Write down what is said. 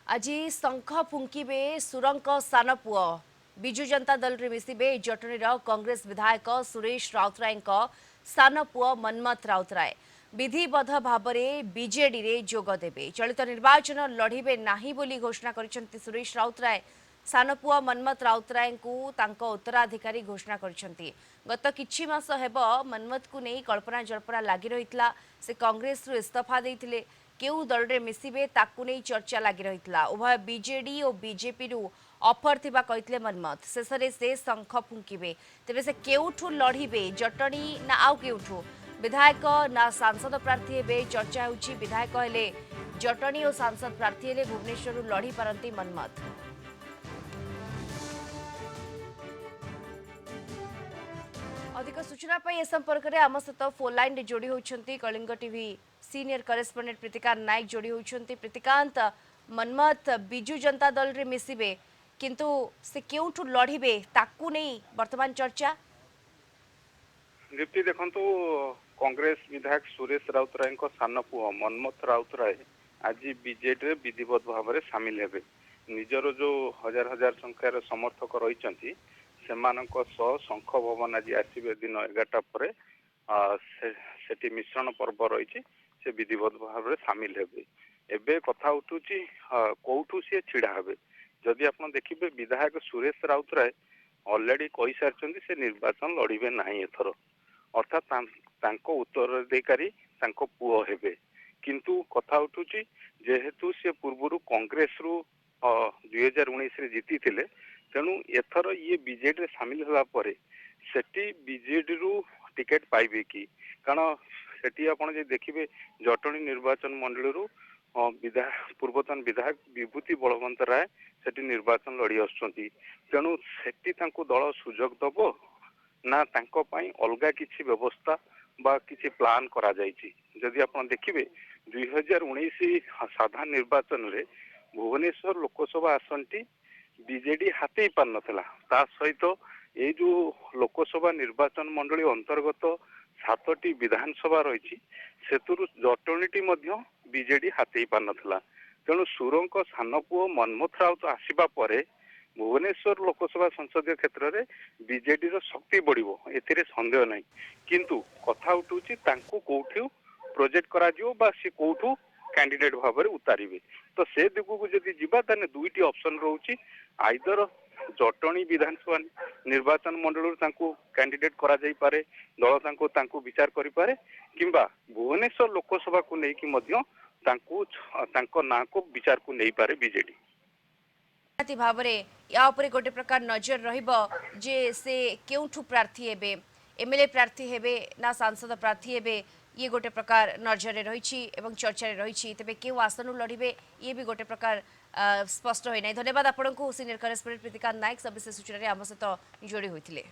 आज शंख फुंकिबे सुरंक सान पुओ विजु जनता दल रे मिसिबे जटणीर कांग्रेस विधायक सुरेश राउतराय सान पुओ मन्मथ राउतराय विधिबद्ध भाव में बीजेडी रे जोग देबे चलित निर्वाचन लढ़िबे नाही बोली घोषणा करिसेंती सुरेश राउतराय सान पुओ मन्मथ राउतराय को तांको उत्तराधिकारी घोषणा करिसेंती गत किछि मास हेबो मन्मथ को नहीं कल्पना जल्पना लागि रहितला से कांग्रेस रु इस्तीफा देइथिले केउ दल रे मिसिबे ताकू नहीं चर्चा लगी रही उभय बीजेडी और बीजेपी रु ऑफर थिबा कहितले मन्मथ शेषे से शंख फुंकिबे तेबे से केउठु लढ़िबे जटणी ना आउ केउठु विधायक ना सांसद प्रार्थी हेबे चर्चा होउची विधायक हेले जटणी और सांसद प्रार्थी हेले भुवनेश्वर रु लढ़ी पारंती मन्मथ। अधिक सूचना ए संपर्क में आम सहित फोन लाइन रे जोड़ी होती Kalinga TV senior correspondent Pritikant Nayak जोड़ी होती। प्रीतिकांत मन्मथ विजु जनता दल रे मिसिबे किंतु से केउठु लढ़िबे ताकू नहीं वर्तमान चर्चा। दीप्ति देखंतु कांग्रेस विधायक सुरेश राउतराय सान पुओ मन्मथ राउतराय आज बीजेडी रे विधिवत भाव में सामिल हेबे निजर जो हजार हजार संख्यार समर्थक रही सेमानक सह शंख भवन आज आसबे दिन 11टा पर सेठी मिश्रण पर्व रही से विधिवत भाव में सामिल हेबे एबे कथा उठुची कोठू सी छिड़ा हेबे जदि आप देखिए विधायक सुरेश राउतराय ऑलरेडी कही सारी से निर्वाचन लड़िबे नहीं एथर अर्थात तांको उत्तराधिकारी तांको पुओ हेबे किंतु कथा उठुची जेहेतु से पूर्व कांग्रेस रु 2019 रे जीती थिले तेणु एथर ये बीजेडी सामिल होला परे सेठी बीजेडी रु टिकेट पाइबे कि कारण सेठी आपण जे देखिबे जटणी निर्वाचन मंडली रु पूर्वतन विधायक विभूति बलवंत राय सेठी निर्वाचन लड़ी आसुचंती तेणु सेठी तांको दल सुजोग दबो ना तांको पई अलगा किछि व्यवस्था बा किछि प्लान करा जायछि जदि आपण देखिबे 2019 साधारण निर्वाचन रे भुवनेश्वर लोकसभा आसनटी बीजेडी हाथी पार नथिला ता सहित ए जो लोकसभा निर्वाचन मंडली अंतर्गत 7टी विधानसभा रही सेतुरु जटणीटी मध्य बीजेडी हाथी पार नथिला तेणु सुरंक सान पुओ मन्मथ राउत आसीबा परे भुवनेश्वर लोकसभा संसदीय क्षेत्र में बीजेडी रो शक्ति बढ़िबो एथिरे संदेह नहीं किंतु कथा उठुची तांको कोठियो प्रोजेक्ट करा जिवो बा से कोठू कैंडिडेट भाव में उतारिबे तो से दिगु को जदि जिबा ताने दुईटी ऑप्शन रहउची आइदर जटणी विधानसभा निर्वाचन मंडल तांको कैंडिडेट करा जाई पारे दल तांको विचार करि पारे किंबा भुवनेश्वर लोकसभा को नेकी मध्य तांको ना को विचार को नहीं पारे बीजेडी भाव या उपरे गोटे प्रकार नजर रहिबो जे से केउठु प्रार्थी हेबे एमएलए प्रार्थी हेबे ना सांसद प्रार्थी हेबे ये गोटे प्रकार नजर रही एवं चर्चा रही तेबे केउ आसनु लड़िबे ये भी गोटे प्रकार स्पष्ट होई नै। धन्यवाद आपन को सीनियर करेस्पोंडेंट प्रीतिकांत नायक सविशेष सूचना आम सहित जोड़ी होइथिले।